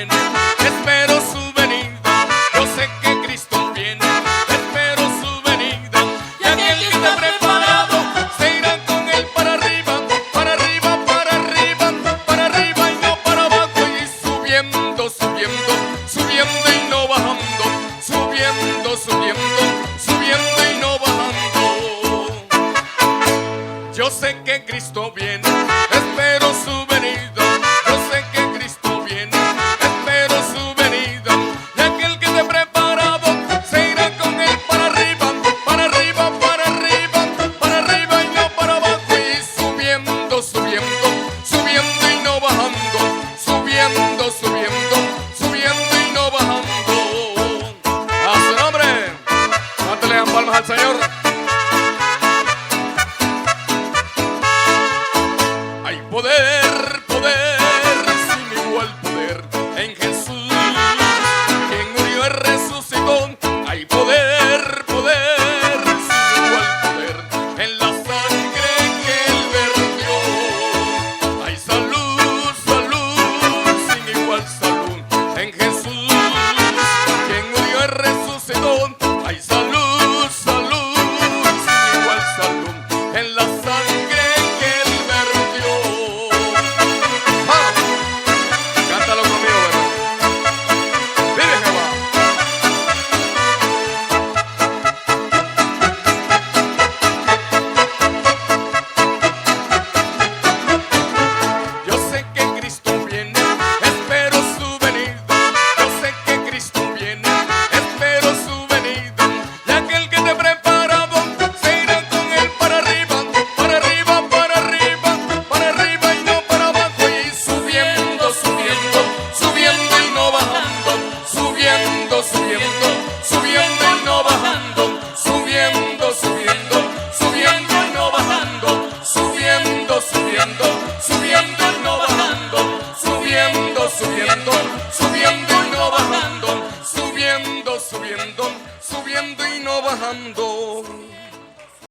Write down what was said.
viene, espero su venida. Yo sé que Cristo viene, espero su venida. Y aquel que está preparado se irá con él para arriba, para arriba, para arriba, para arriba y no para abajo. Y subiendo, subiendo, subiendo y no bajando, subiendo, subiendo, subiendo y no bajando. Yo sé que Cristo viene,